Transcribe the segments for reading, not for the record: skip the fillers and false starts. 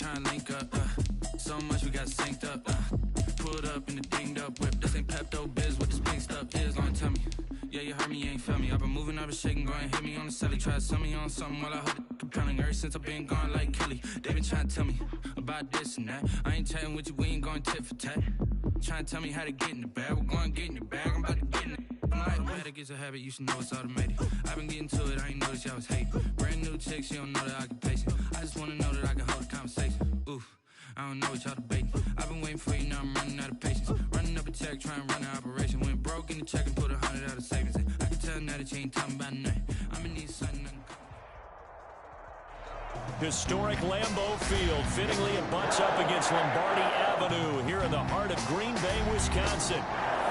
trying to link up. So much we got synced up. Pulled up in the dinged up whip. This ain't Pepto Biz, what this pink stuff is. Don't tell me. Yeah, you heard me, you ain't felt me. I've been moving, I've been shaking, go and hit me on the celly. Try to sell me on something while I hold it compelling. Ever since I've been gone like Kelly, they been trying to tell me about this and that. I ain't chatting with you, we ain't going tit for tat. Trying to tell me how to get in the bag. We're going to get in the bag, I'm about to get in it. I'm like, automatic is a habit, you should know it's automated. I've been getting to it, I ain't noticed y'all was hating. Brand new chick, she don't know that I can pace it. I just wanna know that I can hold a conversation. Oof, I don't know what y'all debating. I've been waiting for you, now I'm running out of patience. Running up a check, trying to run an operation. Went broke in the check and put 100 out of savings. I can tell now that you ain't talking about nothing. I'ma need something. Historic Lambeau Field fittingly it butts up against Lombardi Avenue here in the heart of Green Bay, Wisconsin.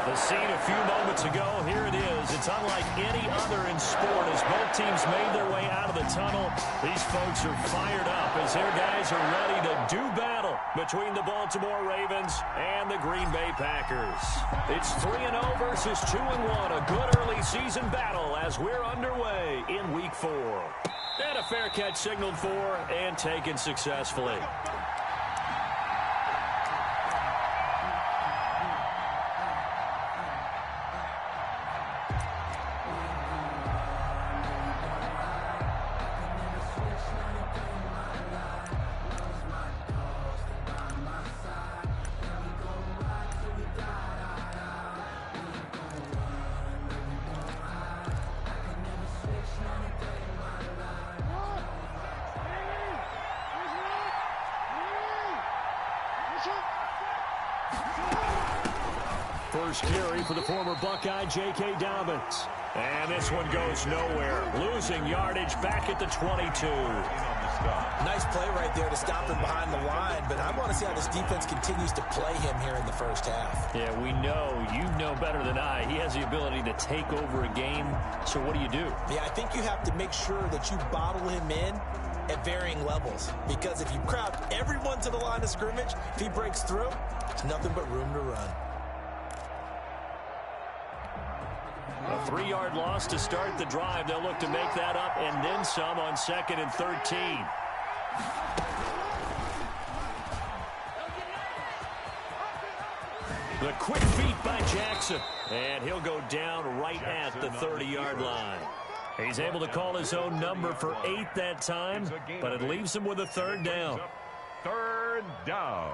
The scene a few moments ago, here it is. It's unlike any other in sport as both teams made their way out of the tunnel. These folks are fired up as their guys are ready to do battle between the Baltimore Ravens and the Green Bay Packers. It's 3-0 versus 2-1, a good early season battle as we're underway in Week 4. And a fair catch signaled for and taken successfully. First carry for the former Buckeye, J.K. Dobbins. And this one goes nowhere. Losing yardage back at the 22. Nice play right there to stop him behind the line, but I want to see how this defense continues to play him here in the first half. Yeah, we know. You know better than I. He has the ability to take over a game. So what do you do? Yeah, I think you have to make sure that you bottle him in at varying levels, because if you crowd everyone to the line of scrimmage, if he breaks through, there's nothing but room to run. A 3-yard loss to start the drive. They'll look to make that up and then some on 2nd and 13. The quick feet by Jackson. And he'll go down right at the 30-yard line. He's able to call his own number for 8 that time, but it leaves him with a 3rd down. 3rd down.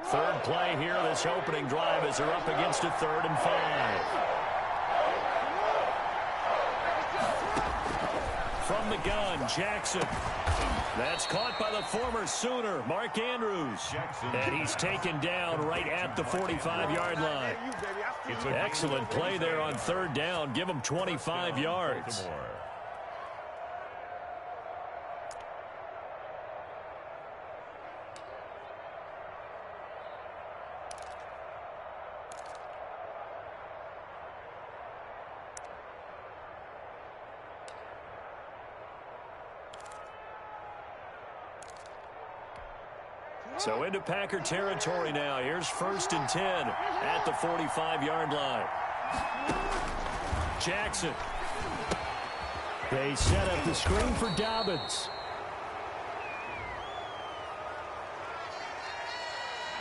Third play here, this opening drive as they're up against a 3rd and 5. From the gun, Jackson. That's caught by the former Sooner, Mark Andrews. And he's taken down right at the 45-yard line. Excellent play there on 3rd down. Give him 25 yards. So into Packer territory now. Here's 1st and 10 at the 45-yard line. Jackson. They set up the screen for Dobbins.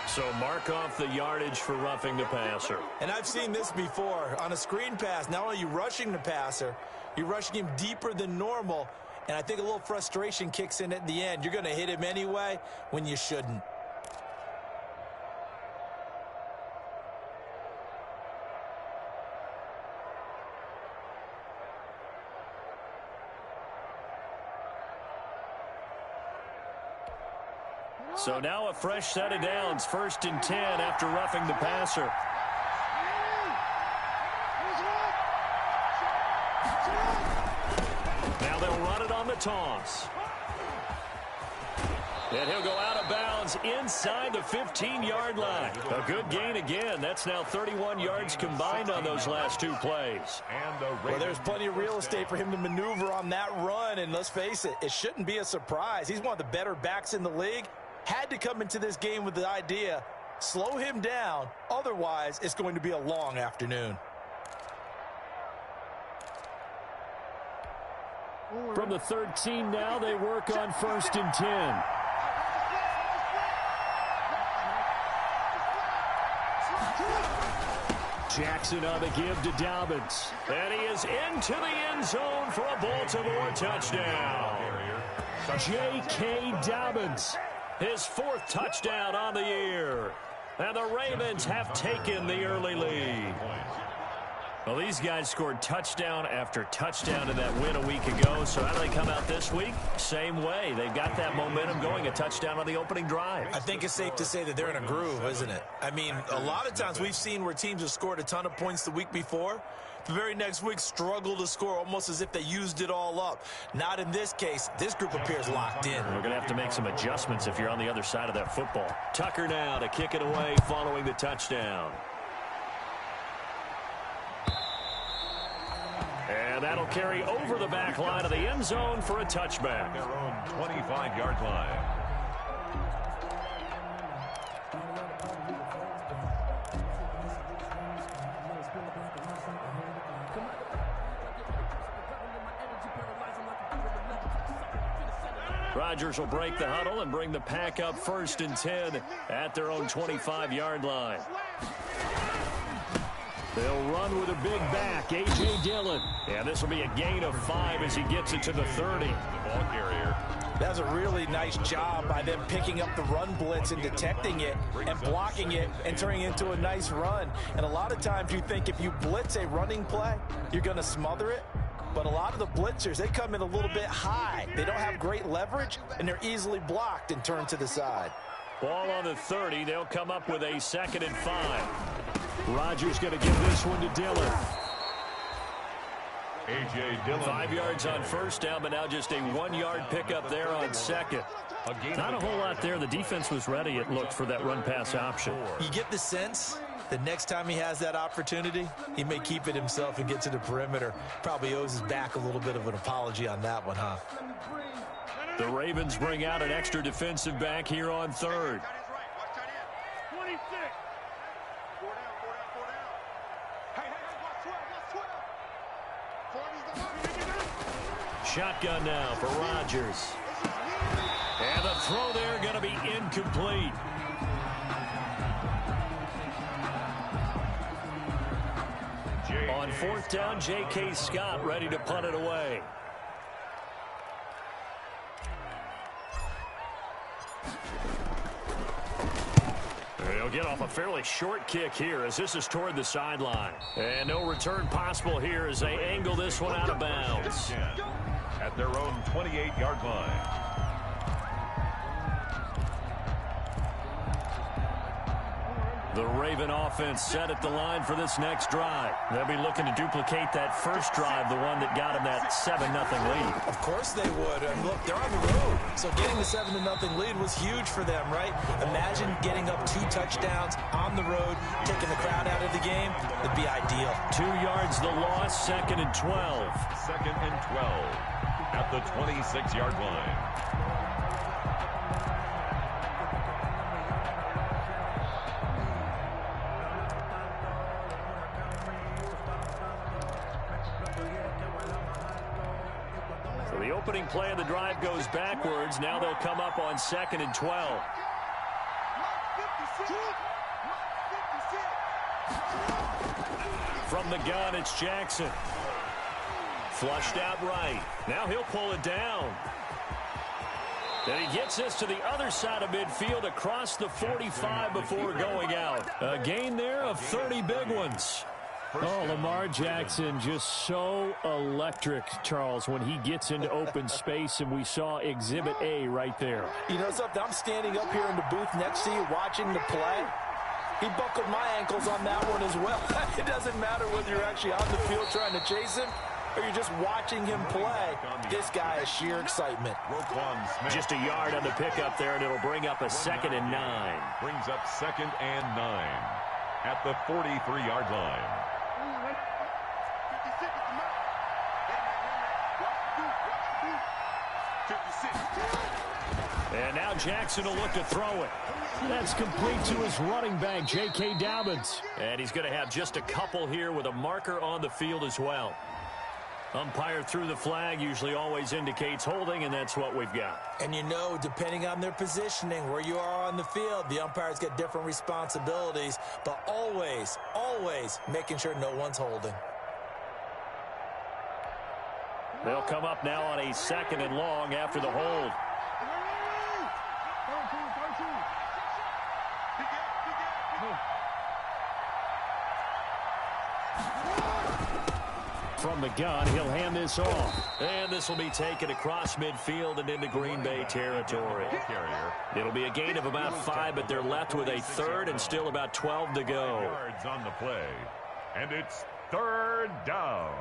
So mark off the yardage for roughing the passer. And I've seen this before. On a screen pass, not only are you rushing the passer, you're rushing him deeper than normal. And I think a little frustration kicks in at the end. You're going to hit him anyway when you shouldn't. So now a fresh set of downs. 1st and 10 after roughing the passer. Now they'll run it on the toss. And he'll go out of bounds inside the 15-yard line. A good gain again. That's now 31 yards combined on those last 2 plays. Well, there's plenty of real estate for him to maneuver on that run. And let's face it, it shouldn't be a surprise. He's one of the better backs in the league. Had to come into this game with the idea, slow him down. Otherwise, it's going to be a long afternoon. From the 13 now, they work on 1st and 10. Jackson on the give to Dobbins. And he is into the end zone for a Baltimore touchdown. J.K. Dobbins, his 4th touchdown on the year. And the Ravens have taken the early lead. Well, these guys scored touchdown after touchdown in that win a week ago. So how do they come out this week? Same way. They've got that momentum going, a touchdown on the opening drive. I think it's safe to say that they're in a groove, isn't it? I mean, a lot of times we've seen where teams have scored a ton of points the week before. The very next week struggle to score almost as if they used it all up. Not in this case. This group appears locked in. We're going to have to make some adjustments if you're on the other side of that football. Tucker now to kick it away following the touchdown. And that'll carry over the back line of the end zone for a touchback. Their own 25-yard line. Rodgers will break the huddle and bring the pack up 1st and 10 at their own 25-yard line. They'll run with a big back, A.J. Dillon. And this will be a gain of 5 as he gets it to the 30. The ball carrier. That's a really nice job by them picking up the run blitz and detecting it and blocking it and turning it into a nice run. And a lot of times you think if you blitz a running play, you're going to smother it. But a lot of the blitzers, they come in a little bit high. They don't have great leverage, and they're easily blocked and turned to the side. Ball on the 30. They'll come up with a 2nd and 5. Rodgers going to give this one to Dillon. A.J. Dillon. 5 yards on 1st down, but now just a 1-yard pickup there on 2nd. Not a whole lot there. The defense was ready, it looked, for that run-pass option. You get the sense that next time he has that opportunity, he may keep it himself and get to the perimeter. Probably owes his back a little bit of an apology on that one, huh? The Ravens bring out an extra defensive back here on 3rd. Shotgun now for Rodgers. And the throw there going to be incomplete. On 4th down, J.K. Scott ready to punt it away. He'll get off a fairly short kick here as this is toward the sideline. And no return possible here as they angle this one out of bounds. At their own 28-yard line. The Raven offense set at the line for this next drive. They'll be looking to duplicate that first drive, the one that got them that 7-0 lead. Of course they would. And look, they're on the road. So getting the 7-0 lead was huge for them, right? Imagine getting up 2 touchdowns on the road, taking the crowd out of the game. It'd be ideal. 2 yards the loss, 2nd and 12. 2nd and 12 at the 26-yard line. So the opening play of the drive goes backwards. Now they'll come up on 2nd and 12. From the gun, it's Jackson. Flushed out right. Now he'll pull it down. And he gets this to the other side of midfield across the 45 before going out. A gain there of 30 big ones. Oh, Lamar Jackson just so electric, Charles, when he gets into open space, and we saw Exhibit A right there. You know something? I'm standing up here in the booth next to you watching the play. He buckled my ankles on that one as well. It doesn't matter whether you're actually on the field trying to chase him or you're just watching him play. This guy is sheer excitement. Just a yard on the pickup there, and it'll bring up a 2nd and 9. Brings up 2nd and 9 at the 43-yard line. And now Jackson will look to throw it. That's complete to his running back, J.K. Dobbins. And he's going to have just a couple here with a marker on the field as well. Umpire threw the flag, usually always indicates holding, and that's what we've got. And you know, depending on their positioning, where you are on the field, the umpires get different responsibilities, but always, always making sure no one's holding. They'll come up now on a 2nd and long after the hold. From the gun, he'll hand this off. And this will be taken across midfield and into Green Bay territory. It'll be a gain of about 5, but they're left with a 3rd and still about 12 to go. Yards on the play, and it's 3rd down.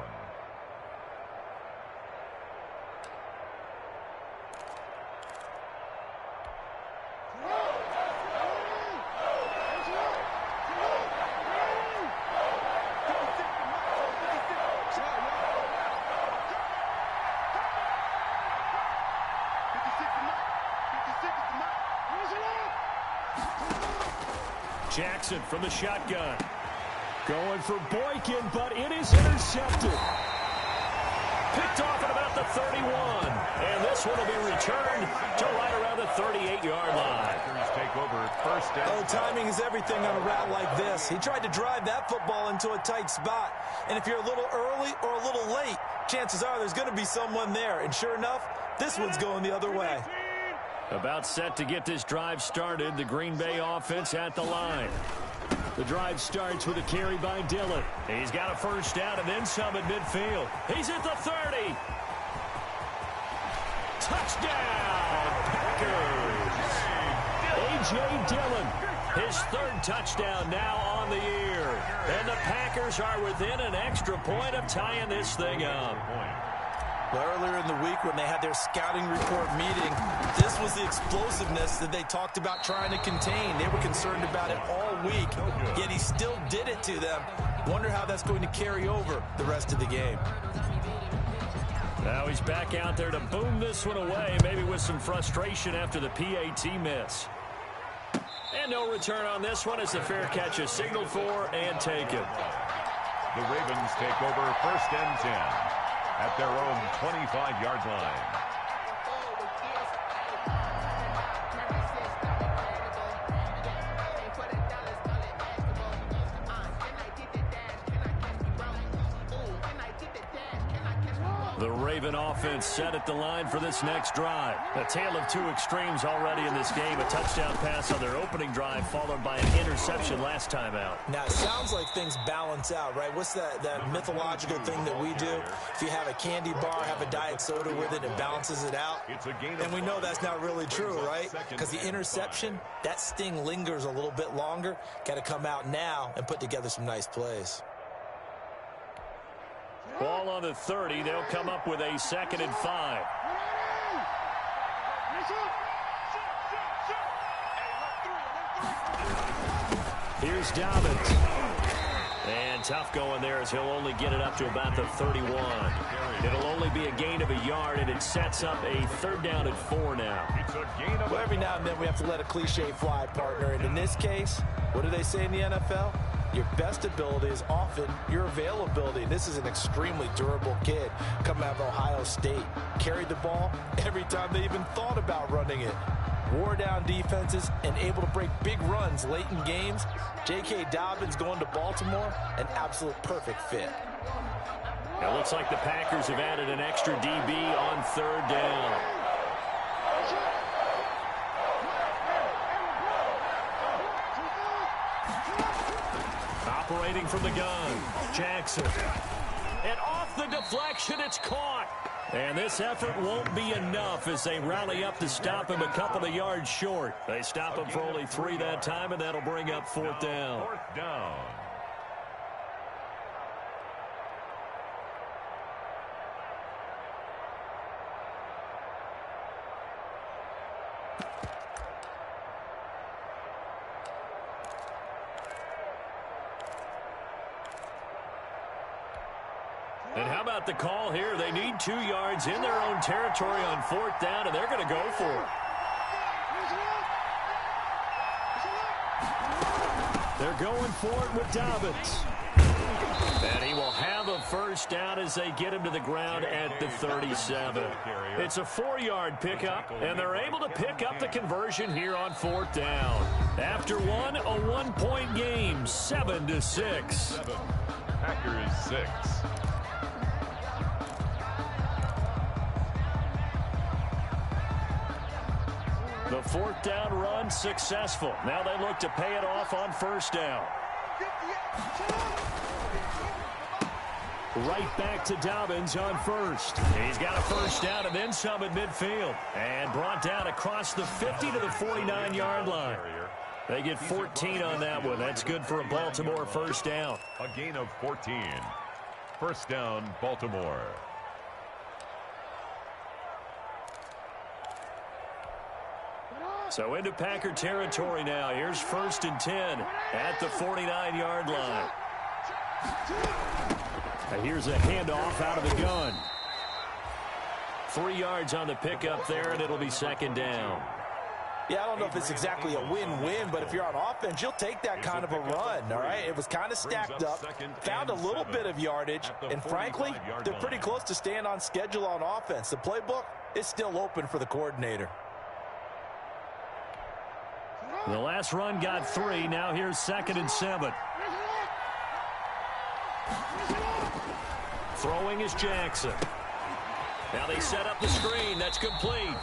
Jackson from the shotgun. Going for Boykin, but it is intercepted. Picked off at about the 31. And this one will be returned to right around the 38-yard line. Take over 1st down. Oh, timing is everything on a route like this. He tried to drive that football into a tight spot. And if you're a little early or a little late, chances are there's going to be someone there. And sure enough, this one's going the other way. About set to get this drive started. The Green Bay offense at the line. The drive starts with a carry by Dillon. He's got a 1st down and then some at midfield. He's at the 30. Touchdown, Packers. A.J. Dillon, his 3rd touchdown now on the year. And the Packers are within an extra point of tying this thing up. Earlier in the week when they had their scouting report meeting, this was the explosiveness that they talked about trying to contain. They were concerned about it all week, yet he still did it to them. Wonder how that's going to carry over the rest of the game. Now he's back out there to boom this one away, maybe with some frustration after the PAT miss. And no return on this one as the fair catch is signaled for and taken. The Ravens take over 1st and 10 at their own 25-yard line. The Raven offense set at the line for this next drive. A tale of 2 extremes already in this game. A touchdown pass on their opening drive followed by an interception last time out. Now, it sounds like things balance out, right? What's that mythological thing that we do? If you have a candy bar, have a diet soda with it, it balances it out. And we know that's not really true, right? Because the interception, that sting lingers a little bit longer. Got to come out now and put together some nice plays. Ball on the 30. They'll come up with a 2nd and 5. Here's Dobbins. And tough going there as he'll only get it up to about the 31. It'll only be a gain of a yard, and it sets up a 3rd down and 4 now. Well, every now and then we have to let a cliche fly, partner. And in this case, what do they say in the NFL? Your best ability is often your availability. This is an extremely durable kid coming out of Ohio State. Carried the ball every time they even thought about running it. Wore down defenses and able to break big runs late in games. J.K. Dobbins going to Baltimore, an absolute perfect fit. It looks like the Packers have added an extra DB on 3rd down. Operating from the gun, Jackson. And off the deflection, it's caught. And this effort won't be enough as they rally up to stop him a couple of yards short. They stop him for only 3 that time, and that'll bring up 4th down. 4th down. And how about the call here? They need 2 yards in their own territory on 4th down, and they're going to go for it. They're going for it with Dobbins. And he will have a first down as they get him to the ground at the 37. It's a 4-yard pickup, and they're able to pick up the conversion here on 4th down. After one, a 1-point game, 7-6. Packers 6. The 4th down run successful. Now they look to pay it off on 1st down. Right back to Dobbins on 1st. He's got a 1st down and then some at midfield. And brought down across the 50 to the 49-yard line. They get 14 on that one. That's good for a Baltimore 1st down. A gain of 14. 1st down, Baltimore. So into Packer territory now. Here's 1st and 10 at the 49-yard line. And here's a handoff out of the gun. 3 yards on the pickup there, and it'll be 2nd down. Yeah, I don't know if it's exactly a win-win, but if you're on offense, you'll take that kind of a run, all right? It was kind of stacked up, found a little bit of yardage, and frankly, they're pretty close to staying on schedule on offense. The playbook is still open for the coordinator. The last run got 3. Now here's 2nd and 7. Throwing is Jackson. Now they set up the screen. That's complete.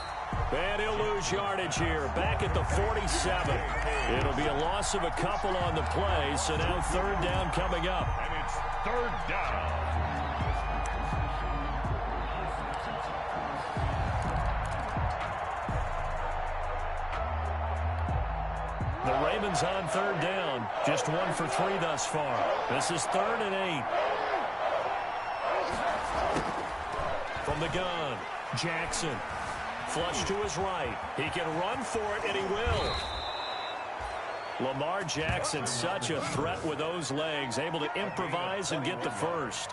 And he'll lose yardage here. Back at the 47. It'll be a loss of a couple on the play. So now 3rd down coming up. And it's 3rd down. The Ravens on 3rd down. Just 1 for 3 thus far. This is 3rd and 8. From the gun, Jackson. Flush to his right. He can run for it, and he will. Lamar Jackson, such a threat with those legs, able to improvise and get the first.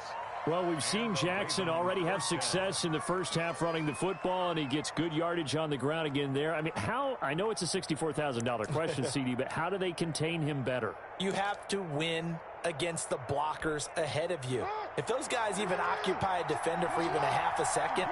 Well, we've seen Jackson already have success in the first half running the football, and he gets good yardage on the ground again there. I mean, I know it's a $64,000 question, CD, but how do they contain him better? You have to win against the blockers ahead of you. If those guys even occupy a defender for even a half a second,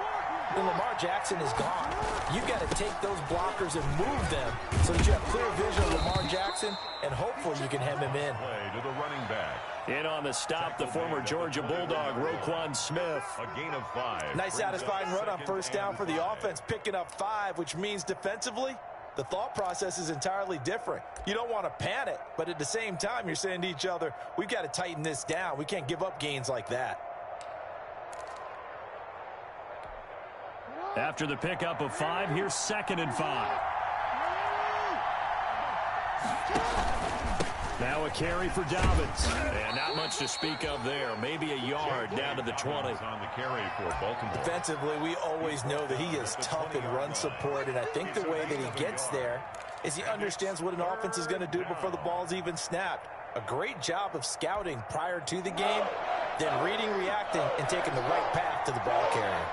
then Lamar Jackson is gone. You've got to take those blockers and move them so that you have clear vision of Lamar Jackson, and hopefully you can hem him in. Play to the running back. In on the stop, the former Georgia Bulldog, Roquan Smith. A gain of 5. Nice satisfying run on 1st down for the offense, picking up 5, which means defensively, the thought process is entirely different. You don't want to panic, but at the same time, you're saying to each other, we've got to tighten this down. We can't give up gains like that. After the pickup of 5, here's 2nd and 5. Now a carry for Dobbins. And not much to speak of there. Maybe a yard down to the 20. On the carry for Baltimore. Defensively, we always know that he is tough in run support, and I think the way that he gets there is he understands what an offense is going to do before the ball's even snapped. A great job of scouting prior to the game, then reading, reacting, and taking the right path to the ball carrier.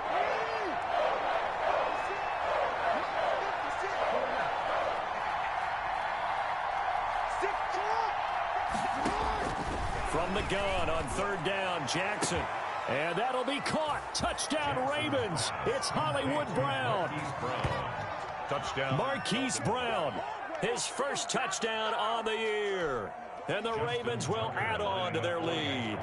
From the gun on 3rd down, Jackson. And that'll be caught. Touchdown, Ravens. It's Hollywood Brown. Touchdown. Marquise Brown. His first touchdown on the year. And the Ravens will add on to their lead.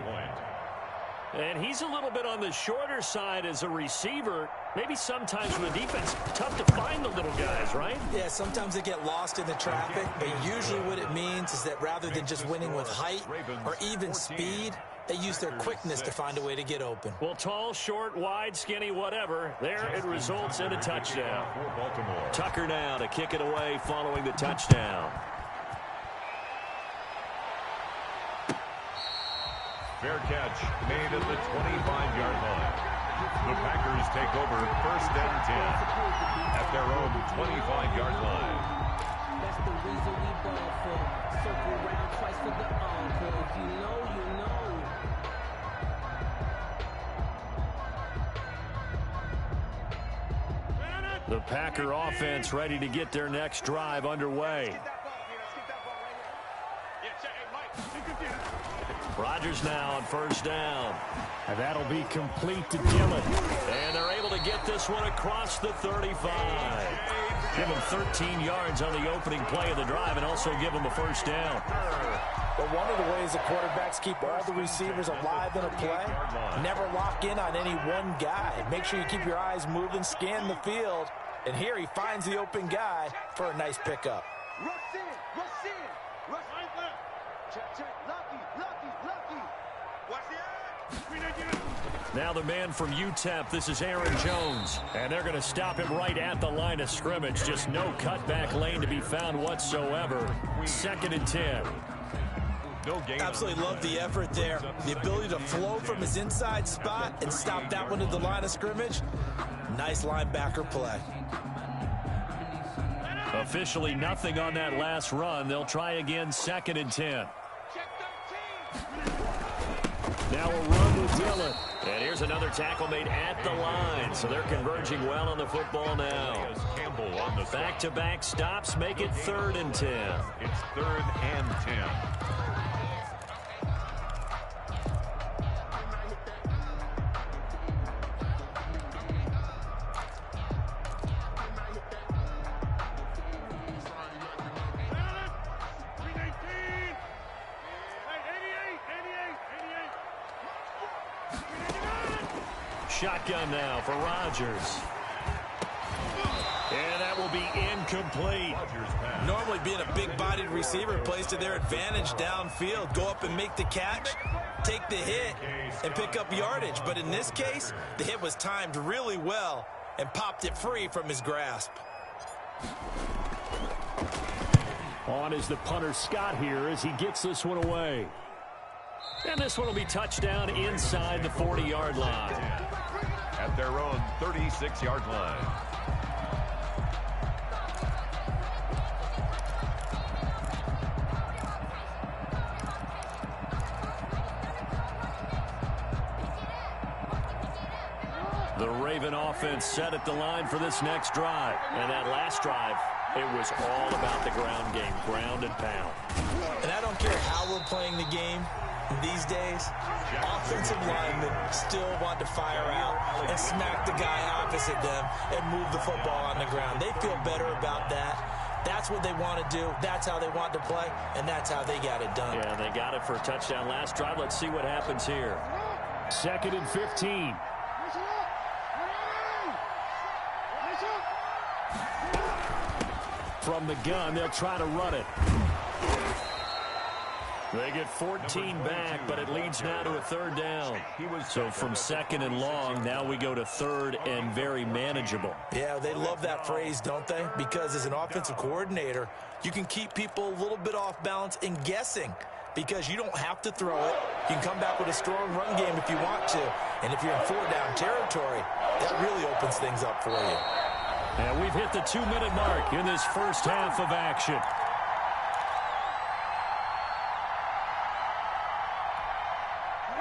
And he's a little bit on the shorter side as a receiver. Maybe sometimes with defense, tough to find the little guys, right? Yeah, sometimes they get lost in the traffic, but usually what it means is that rather than just winning with height or even speed, they use their quickness to find a way to get open. Well, tall, short, wide, skinny, whatever, there it results in a touchdown. Tucker now to kick it away following the touchdown. Fair catch made at the 25-yard line. The Packers take over 1st and 10 at their own 25-yard line. That's the reason we ball for. Circle around twice for the encore. If you know, you know. The Packer offense ready to get their next drive underway. Rodgers now on first down. And that'll be complete to Dillon. And they're able to get this one across the 35. Give him 13 yards on the opening play of the drive and also give him a first down. But one of the ways the quarterbacks keep all the receivers alive in a play, never lock in on any one guy. Make sure you keep your eyes moving, scan the field. And here he finds the open guy for a nice pickup. Rush in, rush in, rush in. Check, check, lucky. Watch the Now the man from UTEP, this is Aaron Jones. And they're going to stop him right at the line of scrimmage. Just no cutback lane to be found whatsoever. 2nd and 10. Absolutely love the effort there. The ability to flow from his inside spot and stop that one at the line of scrimmage. Nice linebacker play. Officially nothing on that last run. They'll try again, 2nd and 10. Now a run with Dillon. And here's another tackle made at the line. So they're converging well on the football now. Back-to-back stops make it 3rd and 10. It's 3rd and 10. Shotgun now for Rodgers. And that will be incomplete. Normally being a big-bodied receiver plays to their advantage downfield. Go up and make the catch, take the hit, and pick up yardage. But in this case, the hit was timed really well and popped it free from his grasp. On is the punter Scott here as he gets this one away. And this one will be touchdown inside the 40-yard line. At their own 36-yard line. The Raven offense set at the line for this next drive. And that last drive, it was all about the ground game, ground and pound. And I don't care how we're playing the game. These days, offensive linemen still want to fire out and smack the guy opposite them and move the football on the ground. They feel better about that. That's what they want to do. That's how they want to play, and that's how they got it done. Yeah, they got it for a touchdown last drive. Let's see what happens here. 2nd and 15. From the gun, they'll try to run it. They get 14 back, but it leads now to a 3rd down. So from 2nd and long, now we go to 3rd and very manageable. Yeah, they love that phrase, don't they? Because as an offensive coordinator, you can keep people a little bit off balance and guessing because you don't have to throw it. You can come back with a strong run game if you want to. And if you're in 4-down territory, that really opens things up for you. And we've hit the 2-minute mark in this first half of action.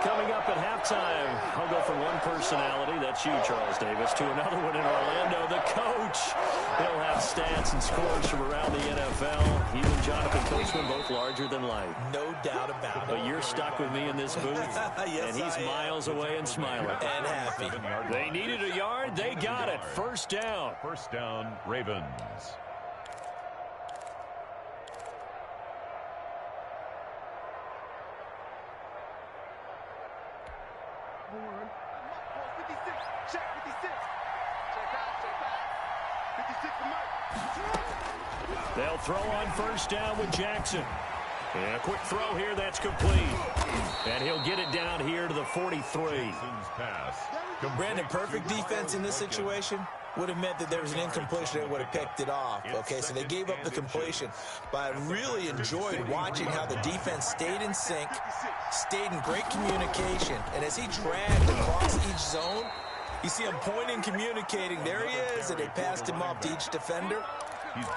Coming up at halftime, I'll go from one personality, that's you, Charles Davis, to another one in Orlando, the coach. He'll have stats and scores from around the NFL. He and Jonathan Coachman, both larger than life. No doubt about it. But you're stuck with me in this booth, yes, and he's miles away and smiling. And happy. They needed a yard. They got it. First down. First down, Ravens. Check 56. Check out. 56 to Mike. They'll throw on first down with Jackson. And a quick throw here, that's complete. And he'll get it down here to the 43. Brandon, perfect defense in this situation would have meant that there was an incompletion that would have picked it off. Okay, so they gave up the completion. But I really enjoyed watching how the defense stayed in sync, stayed in great communication. And as he dragged across each zone, you see him pointing, communicating. There he is, and they passed him off to each defender.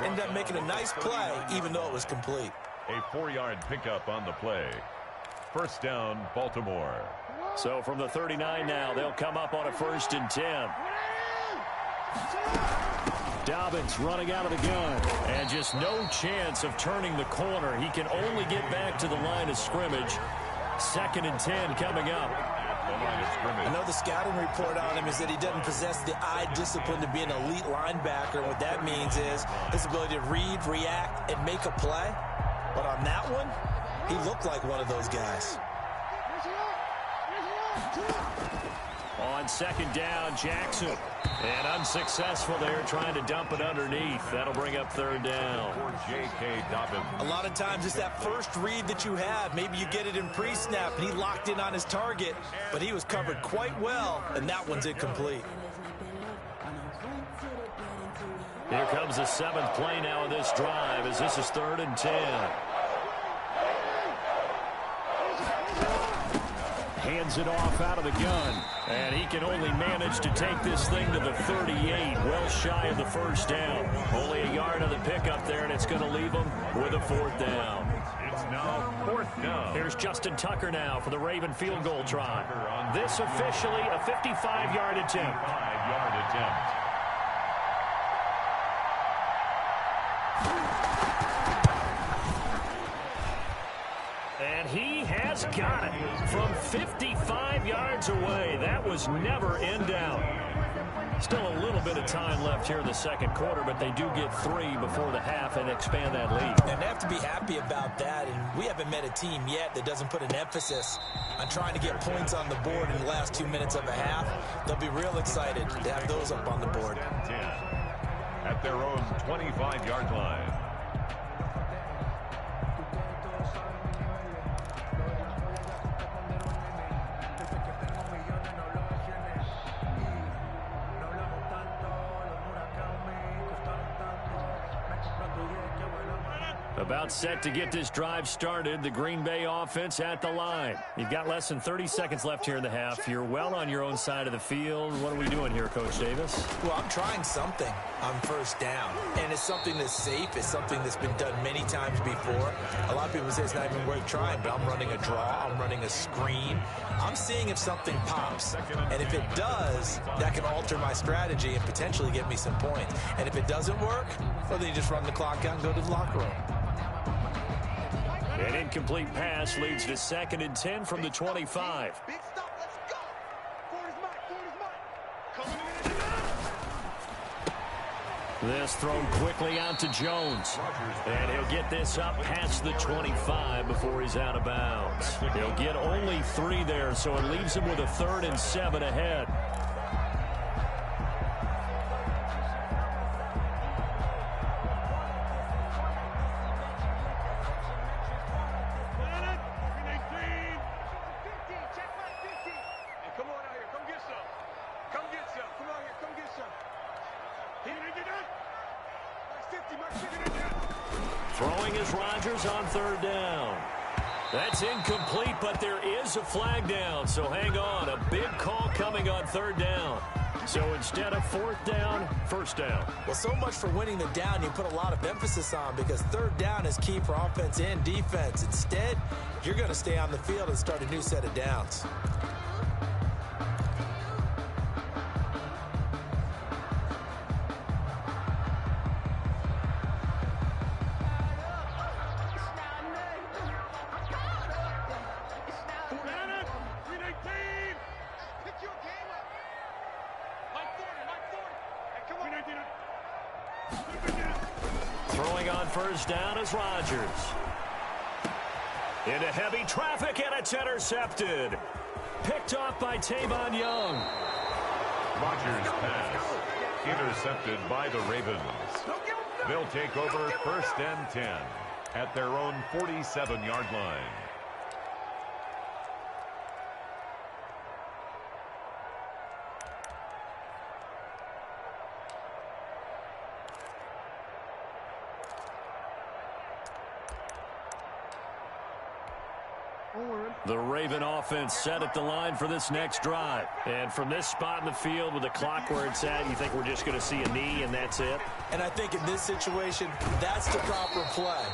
Ended up making a nice play, even though it was complete. A 4-yard pickup on the play. First down, Baltimore. So from the 39 now, they'll come up on a 1st and 10. Dobbins running out of the gun. And just no chance of turning the corner. He can only get back to the line of scrimmage. 2nd and 10 coming up. I know the scouting report on him is that he doesn't possess the eye discipline to be an elite linebacker. And what that means is his ability to read, react, and make a play. But on that one, he looked like one of those guys. On 2nd down, Jackson. And unsuccessful there, trying to dump it underneath. That'll bring up 3rd down. J.K. Dobbins. A lot of times it's that first read that you have. Maybe you get it in pre-snap, and he locked in on his target, but he was covered quite well, and that one's incomplete. Here comes the 7th play now of this drive, as this is 3rd and 10. Hands it off out of the gun. And he can only manage to take this thing to the 38, well shy of the 1st down. Only a yard of the pickup there, and it's going to leave him with a 4th down. It's now 4th down. Here's Justin Tucker now for the Raven field goal try. This officially a 55-yard attempt. 55-yard attempt. And he has got it from 55 yards away. That was never in doubt. Still a little bit of time left here in the 2nd quarter, but they do get 3 before the half and expand that lead. And they have to be happy about that. And we haven't met a team yet that doesn't put an emphasis on trying to get points on the board in the last 2 minutes of a half. They'll be real excited to have those up on the board. 10 at their own 25-yard line. About set to get this drive started. The Green Bay offense at the line. You've got less than 30 seconds left here in the half. You're well on your own side of the field. What are we doing here, Coach Davis? Well, I'm trying something on 1st down. And it's something that's safe. It's something that's been done many times before. A lot of people say it's not even worth trying, but I'm running a draw. I'm running a screen. I'm seeing if something pops. And if it does, that can alter my strategy and potentially get me some points. And if it doesn't work, well, then you just run the clock out and go to the locker room. An incomplete pass leads to 2nd and 10 from the 25. Big stop, let's go. Forward is mine, coming in. This thrown quickly out to Jones. And he'll get this up past the 25 before he's out of bounds. He'll get only 3 there, so it leaves him with a 3rd and 7 ahead. Throwing is Rodgers on 3rd down. That's incomplete, but there is a flag down, so hang on. A big call coming on 3rd down. So instead of 4th down, 1st down. Well, so much for winning the down you put a lot of emphasis on, because 3rd down is key for offense and defense. Instead, you're going to stay on the field and start a new set of downs. Throwing on 1st down is Rodgers. Into heavy traffic, and it's intercepted. Picked off by Tavon Young. Rodgers pass intercepted by the Ravens. They'll take over 1st and 10 at their own 47-yard line. The Raven offense set at the line for this next drive. And from this spot in the field with the clock where it's at, you think we're just going to see a knee and that's it? And I think in this situation, that's the proper play.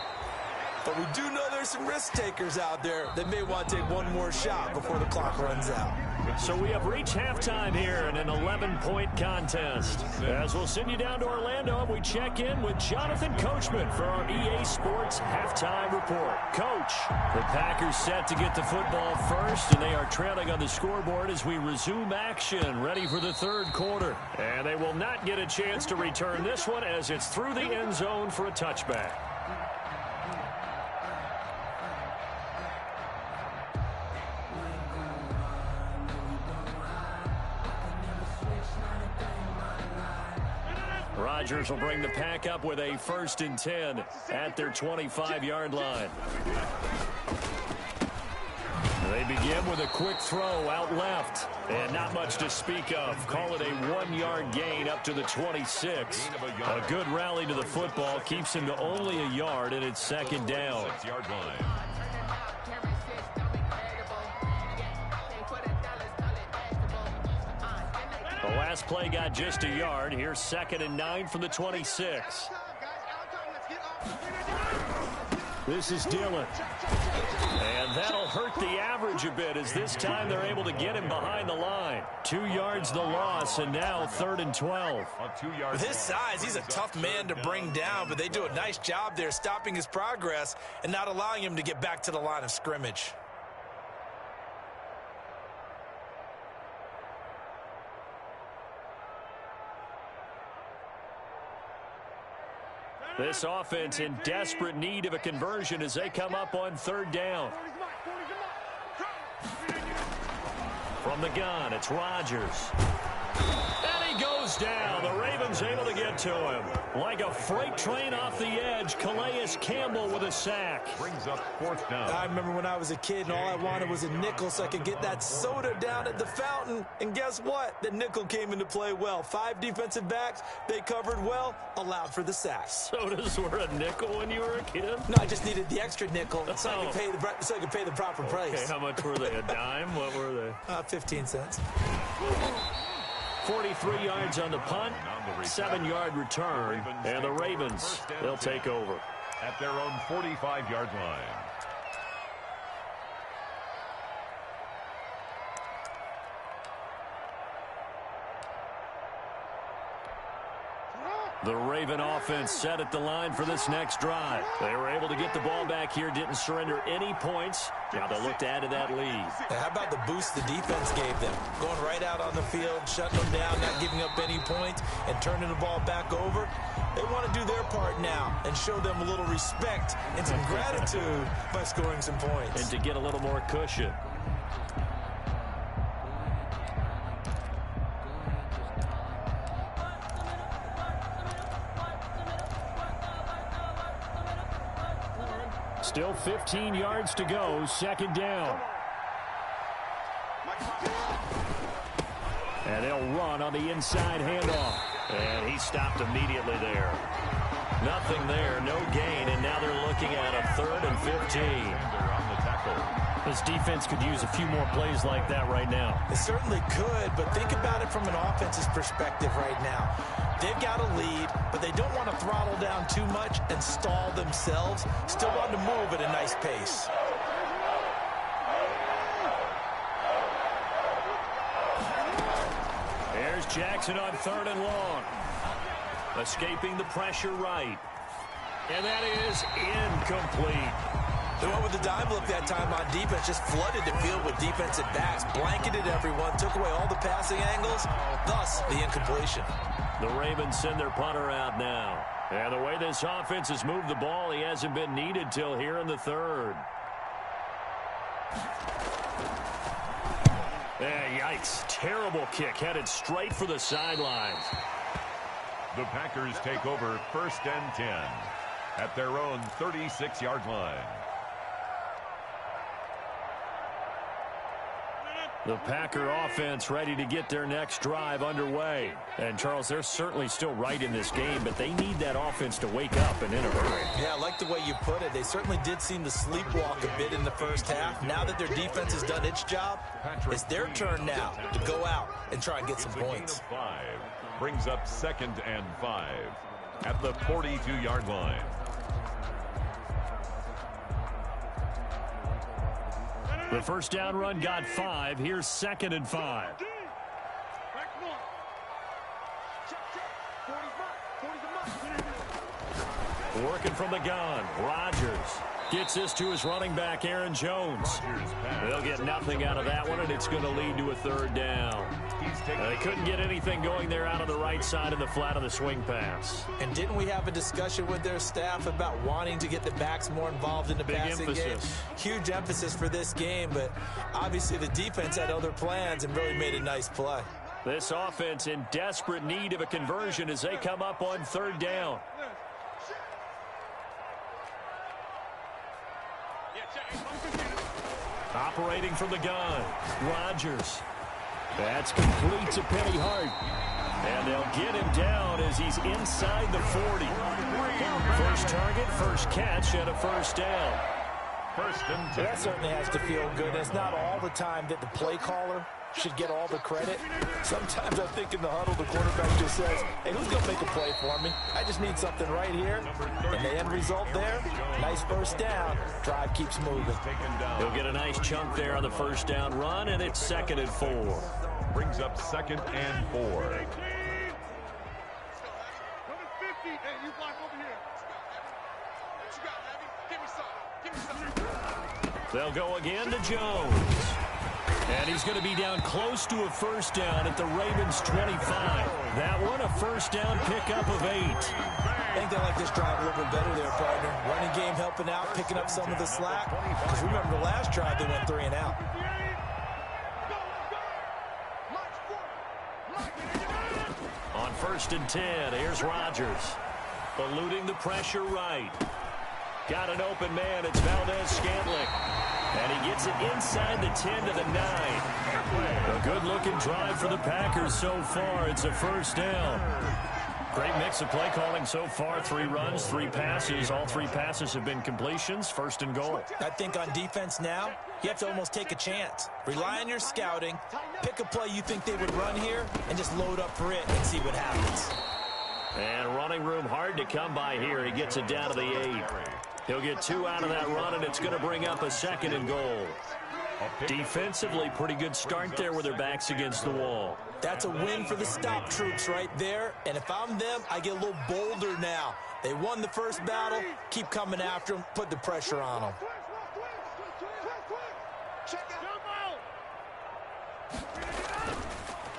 But we do know there's some risk takers out there that may want to take one more shot before the clock runs out. The So we have reached halftime here in an 11-point contest. As we'll send you down to Orlando, and we check in with Jonathan Coachman for our EA Sports Halftime Report. Coach, the Packers set to get the football first, and they are trailing on the scoreboard as we resume action, ready for the third quarter. And they will not get a chance to return this one as it's through the end zone for a touchback. Rodgers will bring the Pack up with a 1st and 10 at their 25-yard line. They begin with a quick throw out left, and not much to speak of. Call it a 1-yard gain up to the 26. A good rally to the football keeps him to only a yard, and it's 2nd down. 6-yard line. The last play got just a yard. Here's 2nd and 9 from the 26. This is Dillon. And that'll hurt the average a bit as this time they're able to get him behind the line. 2 yards the loss, and now 3rd and 12. With his size, he's a tough man to bring down, but they do a nice job there stopping his progress and not allowing him to get back to the line of scrimmage. This offense in desperate need of a conversion as they come up on 3rd down. From the gun, it's Rodgers. And he goes down. The Ravens able to get to him. Like a freight train off the edge, Calais Campbell with a sack. Brings up 4th down. I remember when I was a kid and all I wanted was a nickel so I could get that soda down at the fountain. And guess what? The nickel came into play well. 5 defensive backs, they covered well, allowed for the sacks. Sodas were a nickel when you were a kid? No, I just needed the extra nickel so I could pay the proper price. Okay, how much were they? A dime? What were they? 15 cents. 43 yards on the punt, 7-yard return, and the Ravens, they'll take over. At their own 45-yard line. The Raven offense set at the line for this next drive. They were able to get the ball back here, didn't surrender any points. Now they look to add to that lead. How about the boost the defense gave them? Going right out on the field, shutting them down, not giving up any points, and turning the ball back over. They want to do their part now and show them a little respect and some gratitude by scoring some points. And to get a little more cushion. Still 15 yards to go, 2nd down. And they'll run on the inside handoff. And he stopped immediately there. Nothing there, no gain, and now they're looking at a 3rd and 15. On the tackle. This defense could use a few more plays like that right now. It certainly could, but think about it from an offense's perspective right now. They've got a lead, but they don't want to throttle down too much and stall themselves. Still want to move at a nice pace. There's Jackson on 3rd and long. Escaping the pressure right. And that is incomplete. They went with the dime look that time on defense, just flooded the field with defensive backs, blanketed everyone, took away all the passing angles, thus the incompletion. The Ravens send their punter out now. And the way this offense has moved the ball, he hasn't been needed till here in the 3rd. Yikes. Terrible kick headed straight for the sidelines. The Packers take over 1st and 10 at their own 36-yard line. The Packer offense ready to get their next drive underway. And, Charles, they're certainly still right in this game, but they need that offense to wake up and in a hurry. Yeah, I like the way you put it. They certainly did seem to sleepwalk a bit in the first half. Now that their defense has done its job, it's their turn now to go out and try and get some points. 5 brings up 2nd and 5 at the 42-yard line. The first down run got 5. Here's 2nd and 5. Working from the gun. Rodgers gets this to his running back, Aaron Jones. They'll get nothing out of that one, and it's going to lead to a 3rd down. They couldn't get anything going there out on the right side of the flat of the swing pass. And didn't we have a discussion with their staff about wanting to get the backs more involved in the passing game? Huge emphasis for this game, but obviously the defense had other plans and really made a nice play. This offense in desperate need of a conversion as they come up on 3rd down. Operating from the gun, Rodgers. That's complete to Penny Hart. And they'll get him down as he's inside the 40. First target, first catch, and a 1st down. 1st and 10. That certainly has to feel good. It's not all the time that the play caller should get all the credit. Sometimes I think in the huddle, the quarterback just says, hey, who's going to make a play for me? I just need something right here. And the end result there, nice 1st down. Drive keeps moving. He'll get a nice chunk there on the 1st down run, and it's 2nd and 4. Brings up 2nd and 4. They'll go again to Jones. And he's going to be down close to a 1st down at the Ravens' 25. That one, a 1st down pickup of 8. I think they like this drive a little bit better there, partner. Running game helping out, picking up some of the slack. Because remember the last drive, they went 3 and out. On 1st and 10, here's Rodgers. Eluding the pressure right. Got an open man. It's Valdez-Scantling. And he gets it inside the 10 to the 9. A good-looking drive for the Packers so far. It's a 1st down. Great mix of play calling so far. 3 runs, 3 passes. All 3 passes have been completions. 1st and goal. I think on defense now, you have to almost take a chance. Rely on your scouting. Pick a play you think they would run here, and just load up for it and see what happens. And running room hard to come by here. He gets it down to the 8. He'll get 2 out of that run, and it's going to bring up a 2nd and goal. Defensively, pretty good start there with their backs against the wall. That's a win for the stop troops right there. And if I'm them, I get a little bolder now. They won the first battle. Keep coming after them. Put the pressure on them.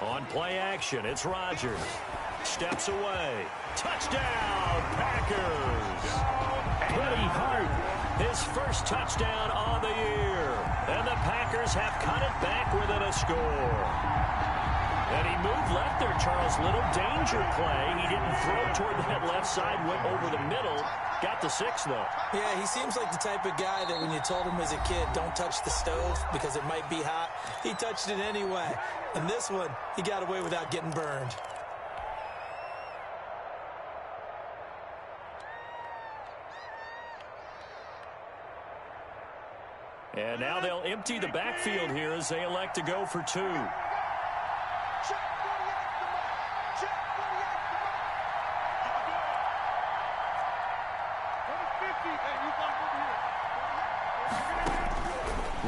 On play action, it's Rodgers. Steps away. Touchdown, Packers. Penny Hart, his first touchdown on the year. And the Packers have cut it back within a score. And he moved left there, Charles. Little danger play. He didn't throw toward that left side, went over the middle. Got the 6, though. Yeah, he seems like the type of guy that when you told him as a kid, don't touch the stove because it might be hot, he touched it anyway. And this one, he got away without getting burned. And now they'll empty the backfield here as they elect to go for 2.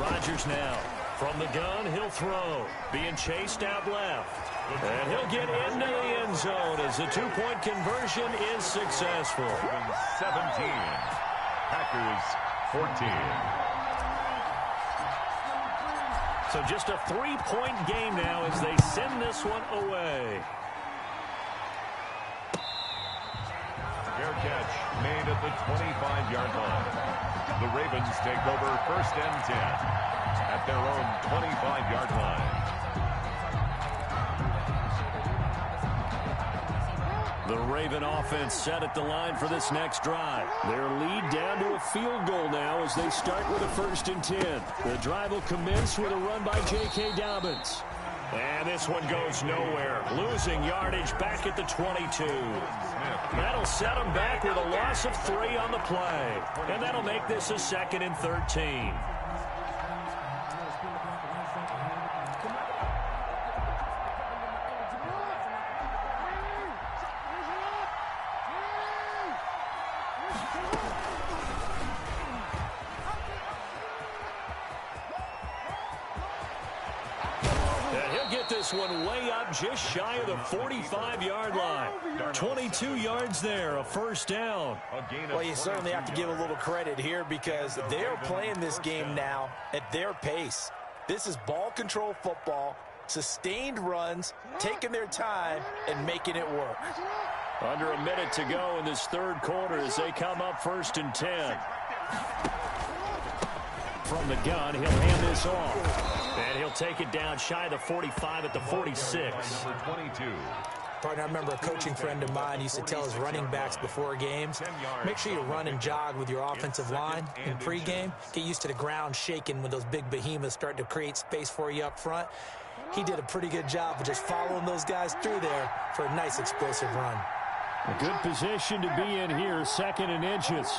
Rodgers now. From the gun, he'll throw. Being chased out left. And he'll get into the end zone as the 2-point conversion is successful. 17. Packers 14. So just a 3-point game now as they send this one away. Fair catch made at the 25-yard line. The Ravens take over 1st and 10 at their own 25-yard line. The Raven offense set at the line for this next drive. Their lead down to a field goal now as they start with a 1st and 10. The drive will commence with a run by J.K. Dobbins. And this one goes nowhere. Losing yardage back at the 22. That'll set them back with a loss of 3 on the play. And that'll make this a 2nd and 13. this one way up just shy of the 45-yard line. 22 yards there, a first down. Well, you certainly have to give a little credit here because they are playing this game now at their pace. This is ball control football, sustained runs, taking their time, and making it work. Under a minute to go in this third quarter as they come up 1st and 10. From the gun, he'll hand this off. And he'll take it down shy of the 45 at the 46. Number 22. Partner, I remember a coaching friend of mine used to tell his running backs before games, make sure you run and jog with your offensive line in pregame. Get used to the ground shaking when those big behemoths start to create space for you up front. He did a pretty good job of just following those guys through there for a nice explosive run. A good position to be in here, 2nd and inches.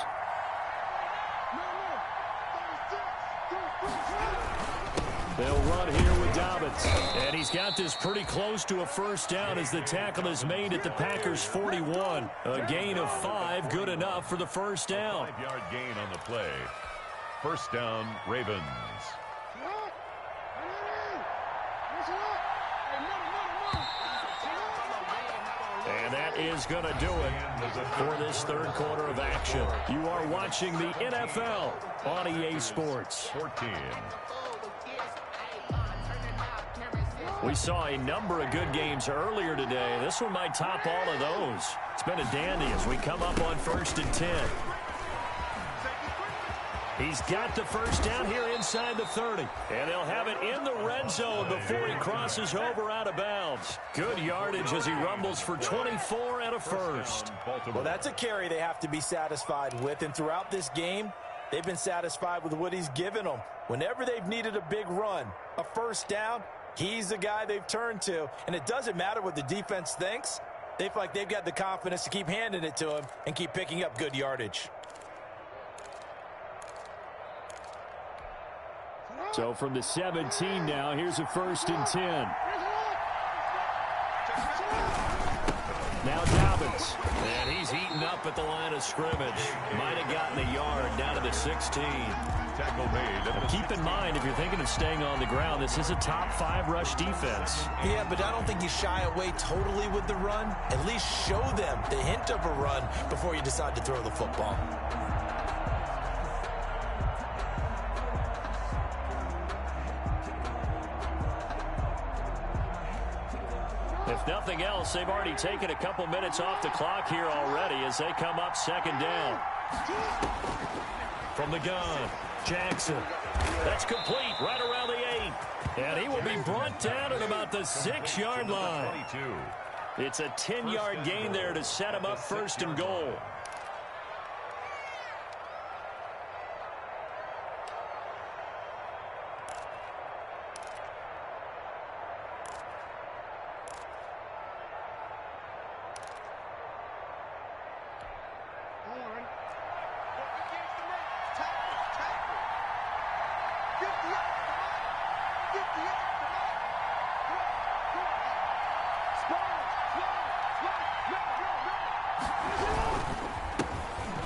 They'll run here with Dobbins. And he's got this pretty close to a first down as the tackle is made at the Packers' 41. A gain of 5, good enough for the first down. 5-yard gain on the play. First down, Ravens. And that is going to do it for this third quarter of action. You are watching the NFL on EA Sports. 14. We saw a number of good games earlier today. This one might top all of those. It's been a dandy as we come up on 1st and 10. He's got the first down here inside the 30. And they'll have it in the red zone before he crosses over out of bounds. Good yardage as he rumbles for 24 and a first. Well, that's a carry they have to be satisfied with. And throughout this game, they've been satisfied with what he's given them. Whenever they've needed a big run, a first down, he's the guy they've turned to. And it doesn't matter what the defense thinks. They feel like they've got the confidence to keep handing it to him and keep picking up good yardage. So from the 17 now, here's a 1st and 10. Now Dobbins. And he's eaten up at the line of scrimmage. Might have gotten a yard down to the 16. Tackle made. Keep in mind, if you're thinking of staying on the ground, this is a top 5 rush defense. Yeah, but I don't think you shy away totally with the run. At least show them the hint of a run before you decide to throw the football. If nothing else, they've already taken a couple minutes off the clock here already as they come up 2nd down. From the gun, Jackson. That's complete right around the 8. And he will be brought down at about the 6-yard line. 22. It's a 10-yard gain there to set him up 1st and goal.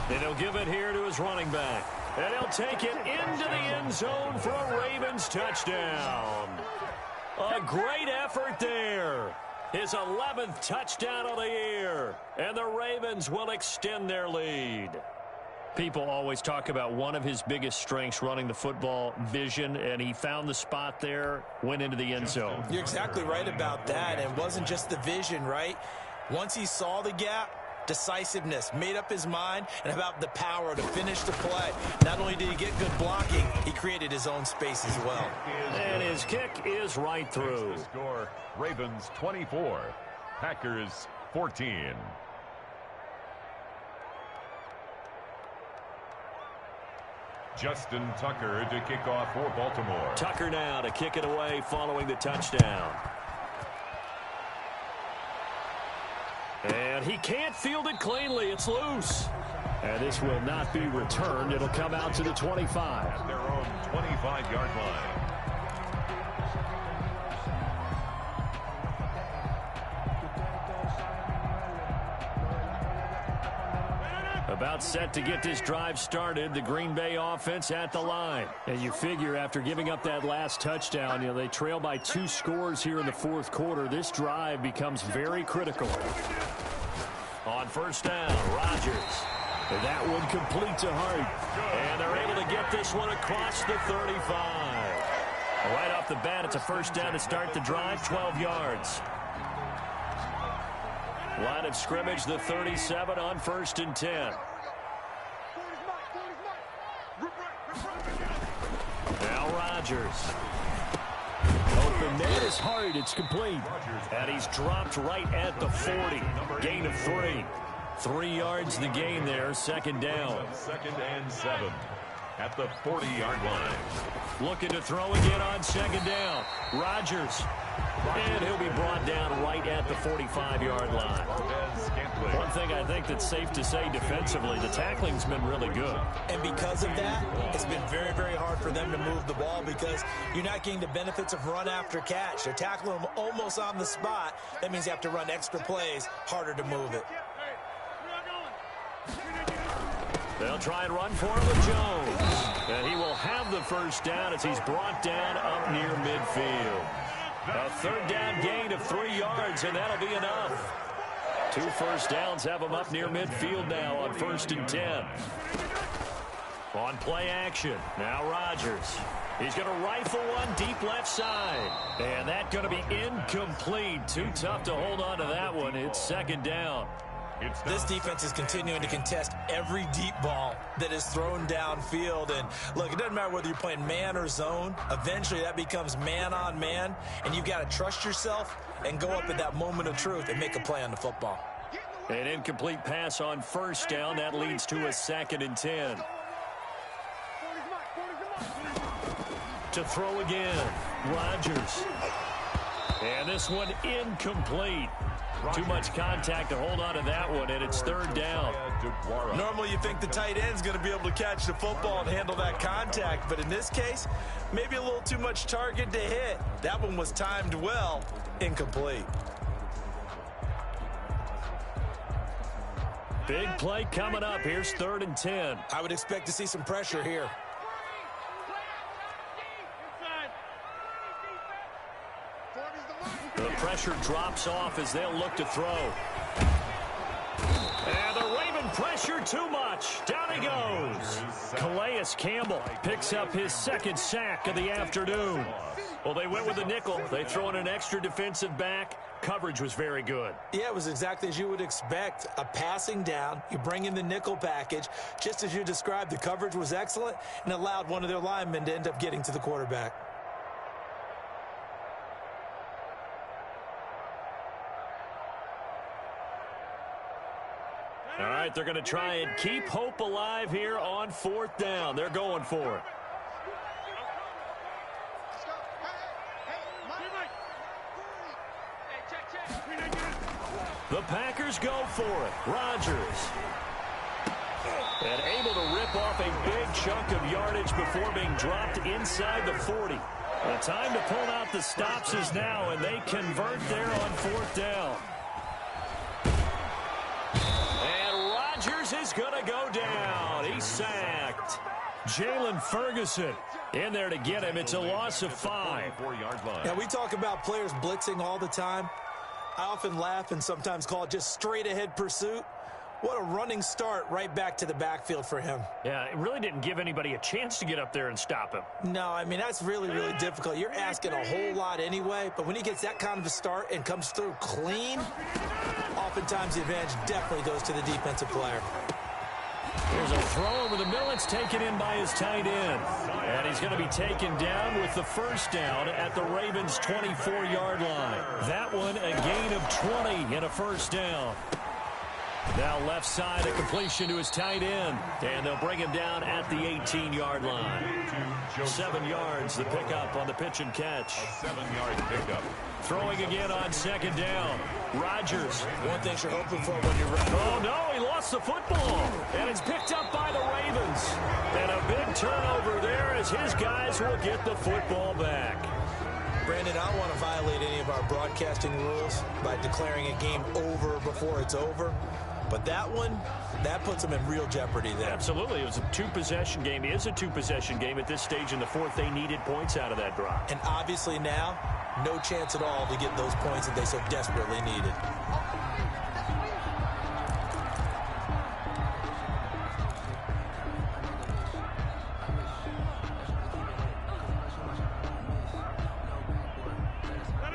And he'll give it here to his running back. And he'll take it into the end zone for a Ravens touchdown. A great effort there. His 11th touchdown of the year. And the Ravens will extend their lead. People always talk about one of his biggest strengths running the football, vision, and he found the spot there, went into the end zone. You're exactly right about that. And it wasn't just the vision, right? Once he saw the gap, decisiveness, made up his mind, and about the power to finish the play. Not only did he get good blocking, he created his own space as well. And his kick is right through. The score, Ravens 24, Packers 14. Justin Tucker to kick off for Baltimore. Tucker now to kick it away following the touchdown. And he can't field it cleanly. It's loose. And this will not be returned. It'll come out to the 25. At their own 25-yard line. About set to get this drive started, the Green Bay offense at the line. And you figure after giving up that last touchdown, they trail by 2 scores here in the fourth quarter. This drive becomes very critical. On first down, Rodgers. That one complete to Hart. And they're able to get this one across the 35. Right off the bat, it's a first down to start the drive, 12 yards. Line of scrimmage, the 37 on first and 10. Now Rodgers. Open man is Hart. It's complete. And he's dropped right at the 40. Gain of 3. 3 yards the gain there, second down. Second and 7 at the 40-yard line. Looking to throw again on second down. Rodgers. And he'll be brought down right at the 45-yard line. One thing I think that's safe to say defensively, the tackling's been really good. And because of that, it's been very, very hard for them to move the ball because you're not getting the benefits of run after catch. They're tackling them almost on the spot. That means you have to run extra plays, harder to move it. They'll try and run for it with Jones. And he will have the first down as he's brought down up near midfield. A third down gain of 3 yards, and that'll be enough. 2 first downs have him up near midfield now on first and 10. On play action, now Rodgers. He's going to rifle one deep left side. And that's going to be incomplete. Too tough to hold on to that one. It's second down. This defense is continuing to contest every deep ball that is thrown downfield. And, look, it doesn't matter whether you're playing man or zone. Eventually, that becomes man on man, and you've got to trust yourself and go up at that moment of truth and make a play on the football. An incomplete pass on first down. That leads to a second and 10. To throw again, Rodgers. And this one incomplete. Too much contact to hold on to that one, and it's third down. Normally you think the tight end's going to be able to catch the football and handle that contact, but in this case, maybe a little too much target to hit. That one was timed well, incomplete. Big play coming up. Here's third and 10. I would expect to see some pressure here. The pressure drops off as they'll look to throw. And the Raven pressure too much. Down he goes. Calais Campbell picks up his second sack of the afternoon. Well, they went with a nickel. They throw in an extra defensive back. Coverage was very good. Yeah, it was exactly as you would expect. A passing down. You bring in the nickel package. Just as you described, the coverage was excellent and allowed one of their linemen to end up getting to the quarterback. All right, they're going to try and keep hope alive here on fourth down. They're going for it. The Packers go for it. Rodgers. And able to rip off a big chunk of yardage before being dropped inside the 40. The time to pull out the stops is now, and they convert there on fourth down. Is going to go down. He's sacked. Jalen Ferguson in there to get him. It's a loss of 5. Now, we talk about players blitzing all the time. I often laugh and sometimes call it just straight-ahead pursuit. What a running start right back to the backfield for him. Yeah, it really didn't give anybody a chance to get up there and stop him. No, I mean, that's really, really difficult. You're asking a whole lot anyway, but when he gets that kind of a start and comes through clean, oftentimes the advantage definitely goes to the defensive player. There's a throw over the middle. It's taken in by his tight end. And he's going to be taken down with the first down at the Ravens' 24-yard line. That one a gain of 20 and a first down. Now left side, a completion to his tight end. And they'll bring him down at the 18-yard line. 7 yards, the pickup on the pitch and catch. A 7-yard pickup. Throwing again on second down. Rodgers. One thing you're hoping for when you're running. Oh, no, he lost the football. And it's picked up by the Ravens. And a big turnover there as his guys will get the football back. Brandon, I don't want to violate any of our broadcasting rules by declaring a game over before it's over. But that one, that puts them in real jeopardy there. Absolutely. It was a two-possession game. It is a two-possession game at this stage in the fourth. They needed points out of that drive. And obviously now, no chance at all to get those points that they so desperately needed.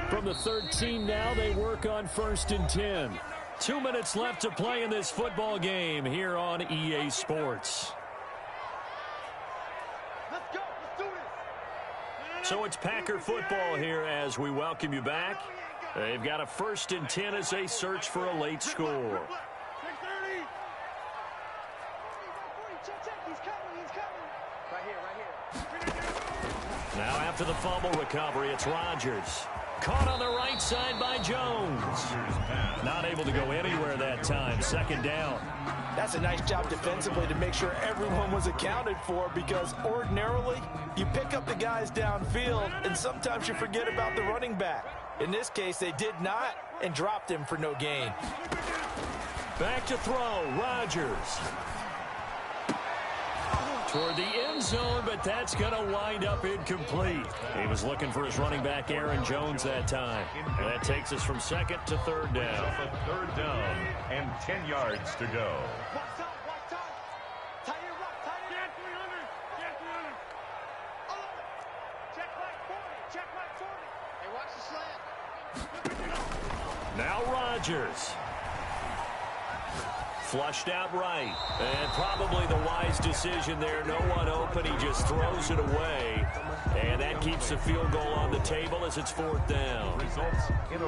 From the 13 now, they work on 1st and 10. 2 minutes left to play in this football game here on EA Sports. Let's go. Let's do this. So it's Packer football here as we welcome you back. They've got a 1st and 10 as they search for a late score. Now after the fumble recovery, it's Rodgers. Caught on the right side by Jones. Not able to go anywhere that time. 2nd down. That's a nice job defensively to make sure everyone was accounted for, because ordinarily you pick up the guys downfield and sometimes you forget about the running back. In this case, they did not and dropped him for no gain. Back to throw. Rodgers. Toward the end zone, but that's going to wind up incomplete. He was looking for his running back, Aaron Jones, that time. That takes us from 2nd to 3rd down. 3rd down and 10 yards to go. Watch time. Tie your rock. Get 300. Get 300. Check like 40. Hey, watch the slant. Now Rodgers. Flushed out right. And probably the wise decision there. No one open. He just throws it away. And that keeps the field goal on the table as it's 4th down.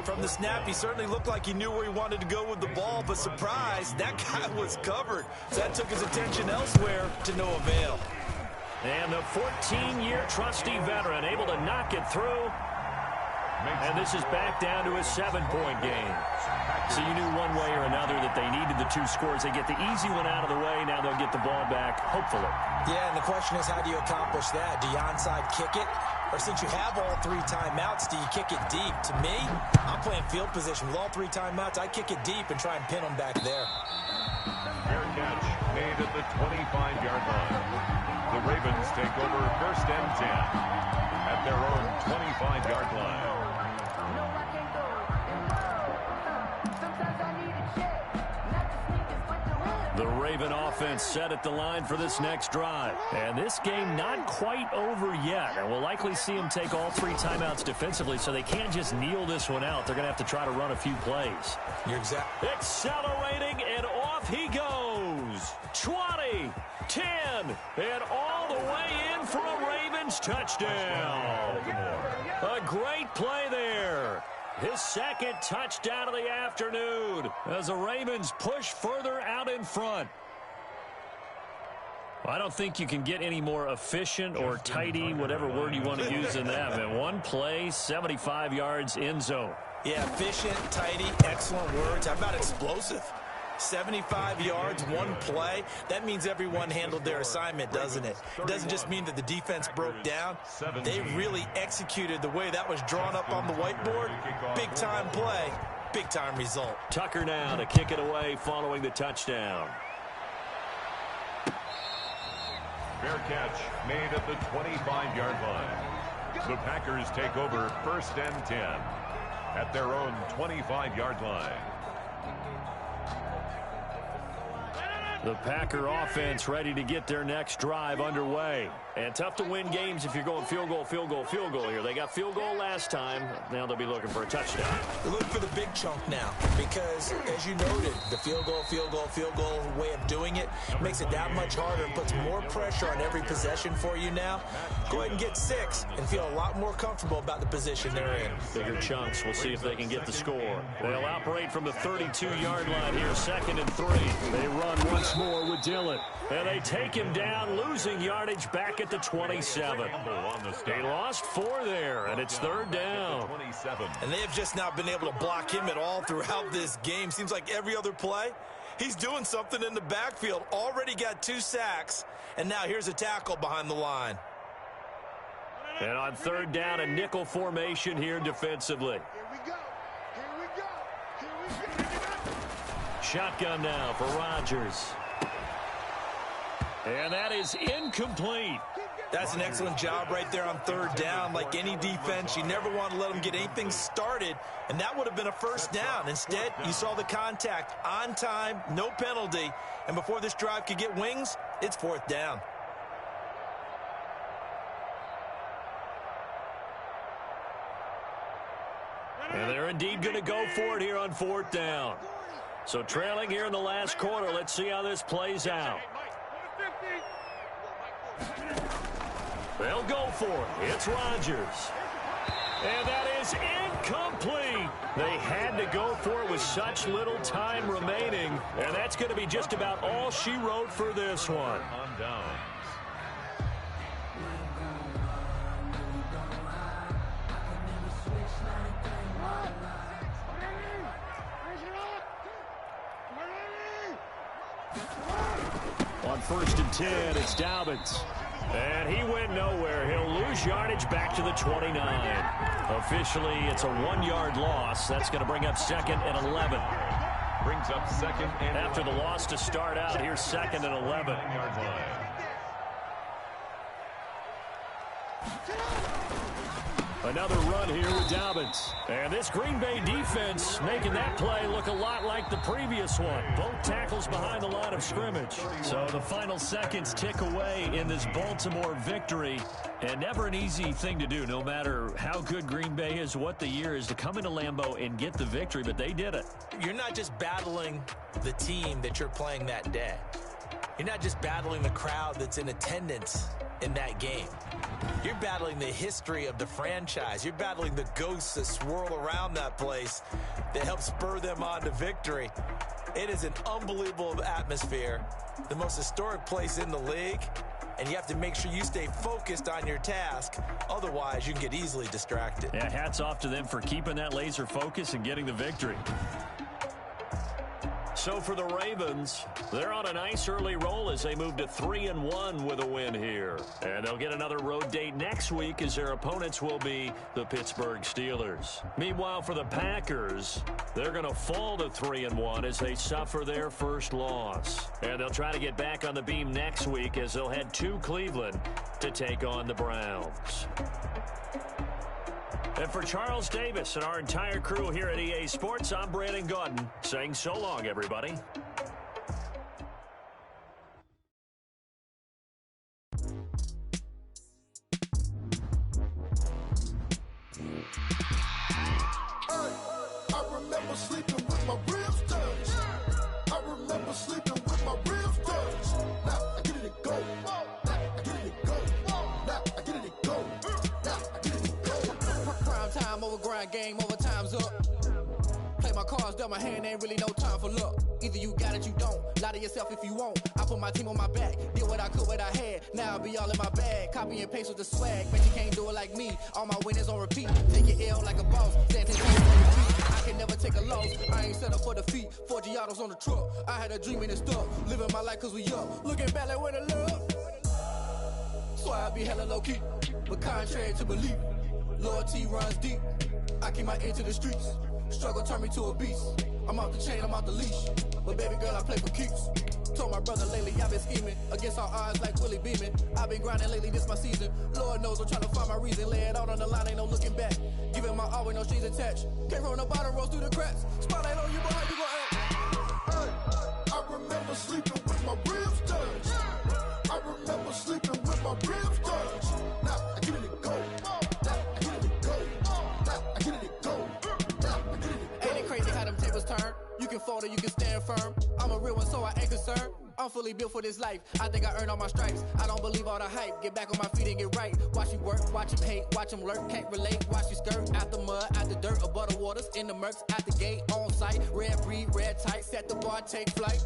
From the snap, he certainly looked like he knew where he wanted to go with the ball, but surprise, that guy was covered. So that took his attention elsewhere to no avail. And the 14-year trusty veteran able to knock it through. And this is back down to a 7-point game. So you knew one way or another that they needed the 2 scores. They get the easy one out of the way. Now they'll get the ball back, hopefully. Yeah, and the question is, how do you accomplish that? Do you onside kick it? Or since you have all 3 timeouts, do you kick it deep? To me, I'm playing field position. With all 3 timeouts, I kick it deep and try and pin them back there. Fair catch made at the 25-yard line. The Ravens take over 1st and 10 at their own 25-yard line. The Raven offense set at the line for this next drive. And this game not quite over yet. And we'll likely see them take all 3 timeouts defensively, so they can't just kneel this one out. They're going to have to try to run a few plays. You're exactly accelerating, and off he goes. 20, 10, and all the way in for a Ravens touchdown. A great play there. His 2nd touchdown of the afternoon as the Ravens push further out in front. I don't think you can get any more efficient or tidy, whatever word you want to use in that. Man, one play, 75 yards in zone. Yeah, efficient, tidy, excellent words. How about explosive? 75 yards, one play. That means everyone handled their assignment, doesn't it? It doesn't just mean that the defense broke down. They really executed the way that was drawn up on the whiteboard. Big-time play, big-time result. Tucker now to kick it away following the touchdown. Fair catch made at the 25-yard line. The Packers take over 1st and 10 at their own 25-yard line. The Packer offense ready to get their next drive underway. And tough to win games if you're going field goal, field goal, field goal here. They got field goal last time. Now they'll be looking for a touchdown. Look for the big chunk now, because as you noted, the field goal way of doing it makes it that much harder and puts more pressure on every possession for you now. Go ahead and get 6 and feel a lot more comfortable about the position they're in. Bigger chunks. We'll see if they can get the score. They'll operate from the 32-yard line here, 2nd and 3. They run once more with Dillon. And they take him down, losing yardage back at the 27. They lost 4 there, and it's 3rd down. And they have just not been able to block him at all throughout this game. Seems like every other play, he's doing something in the backfield. Already got 2 sacks, and now here's a tackle behind the line. And on 3rd down, a nickel formation here defensively. shotgun now for Rodgers. And that is incomplete. That's an excellent job right there on third down. Like any defense, you never want to let them get anything started, and that would have been a first down. Instead, you saw the contact on time, no penalty, and before this drive could get wings, it's fourth down. And they're indeed going to go for it here on fourth down. So trailing here in the last quarter, let's see how this plays out. They'll go for it. It's Rodgers. And that is incomplete. They had to go for it with such little time remaining. And that's going to be just about all she wrote for this one. On downs. On 1st and 10, it's Dobbins. And he went nowhere. He'll lose yardage back to the 29. Officially, it's a 1-yard loss. That's going to bring up 2nd and 11. Brings up 2nd and After the loss to start out, here's 2nd and 11. 9-yard line. Another run here with Dobbins. And this Green Bay defense making that play look a lot like the previous one. Both tackles behind the line of scrimmage. So the final seconds tick away in this Baltimore victory. And never an easy thing to do, no matter how good Green Bay is, what the year is, to come into Lambeau and get the victory. But they did it. You're not just battling the team that you're playing that day. You're not just battling the crowd that's in attendance in that game. You're battling the history of the franchise. You're battling the ghosts that swirl around that place that help spur them on to victory. It is an unbelievable atmosphere, the most historic place in the league, and you have to make sure you stay focused on your task. Otherwise, you can get easily distracted. Yeah, hats off to them for keeping that laser focus and getting the victory. So for the Ravens, they're on a nice early roll as they move to 3-1 with a win here. And they'll get another road date next week as their opponents will be the Pittsburgh Steelers. Meanwhile, for the Packers, they're going to fall to 3-1 as they suffer their first loss. And they'll try to get back on the beam next week as they'll head to Cleveland to take on the Browns. And for Charles Davis and our entire crew here at EA Sports, I'm Brandon Gaudin saying so long, everybody. I remember sleeping with my ribs touched. I remember sleeping with my ribs touched. Now I get it go. Now I get it go. Now I get it go. Now I get it go. Prime time over grind game, over time's up. Play my cards, dealt my hand, ain't really no time for luck. Either you got it, you don't. Lie to yourself if you won't. I put my team on my back, did what I could, what I had. Now I'll be all in my bag. Copy and paste with the swag. Bet you can't do it like me. All my winners on repeat. Take your L like a boss. Stand 10 times on your feet. I can never take a loss. I ain't set up for defeat. 4 Giottos on the truck. I had a dream and it's stuck. Living my life cause we up. Looking back like where the love. So I be hella low key. But contrary to belief, loyalty runs deep. I keep my ear to the streets. Struggle turned me to a beast. I'm out the chain, I'm out the leash. But baby girl, I play for keeps. Told my brother lately, I've been scheming. Against all odds like Willie Beeman. I've been grinding lately, this my season. Lord knows I'm trying to find my reason. Lay it out on the line, ain't no looking back. Giving my all with no strings attached. Came from the bottom, rose through the cracks. Spotlight on you, boy, how you gon' act? Hey, I remember sleeping with my ribs touched. I remember sleeping with my ribs touched. Now I get it go. Now I get it go. Now I get it go. Now I get it go. Ain't it crazy how them tables turn? You can fold or you can stand firm. I'm a real one, so I ain't concerned. I'm fully built for this life. I think I earned all my stripes. I don't believe all the hype. Get back on my feet and get right. Watch you work, watch him hate, watch him lurk. Can't relate, watch you skirt. Out the mud, out the dirt, above the waters, in the murks, out the gate, on site. Red breed, red tight, set the bar, take flight.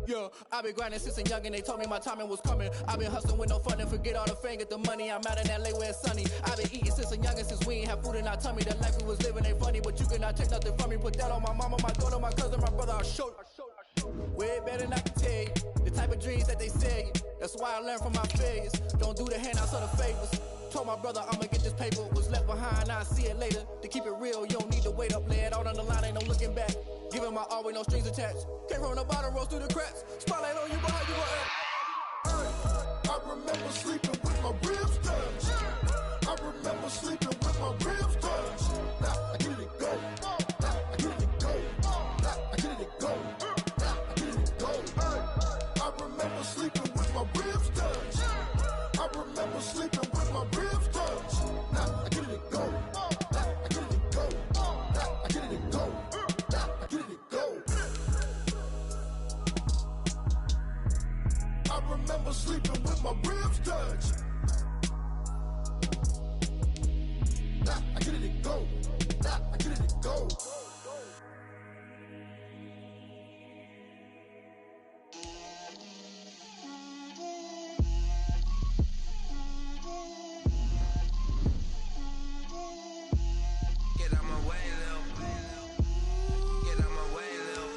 Yeah, I been grinding since a young and they told me my timing was coming. I been hustling with no fun and forget all the fame, get the money. I'm out in LA where it's sunny. I been eating since a young and since we ain't have food in our tummy. The life we was living ain't funny, but you cannot take nothing from me. Put that on my mama, my daughter, my cousin, my brother, I'll show you. Way better than I can tell you. The type of dreams that they sell you. That's why I learned from my failures. Don't do the handouts or the favors. Told my brother I'ma get this paper. Was left behind, I'll see it later. To keep it real, you don't need to wait up. Lay it out on the line, ain't no looking back. Giving my all with no strings attached. Came from the bottom, rose through the cracks. Spotlight on you, but how you gon' act? I remember sleeping with my ribs touched. I remember sleeping with my ribs touched. Now I get it go. Now I get it go. Now I get it go. Now I get it go. I remember sleeping with my ribs touched. I remember sleeping with my ribs touched. Now I get it go. Now I get it go. Now I get it go. Now I get it go. I remember sleeping with my ribs touched. Now I get it go. Now I get it go. Get out my way, Lil. Get out my way, Lil.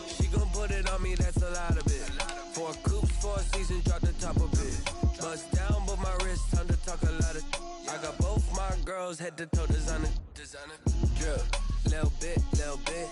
She gon' put it on me, that's a lot of it. 4 coops, 4 seasons, drop the top of it. Bust down, but my wrist, time to talk a lot of. I got both my girls head to toe designer. Drip, little bit, little bit.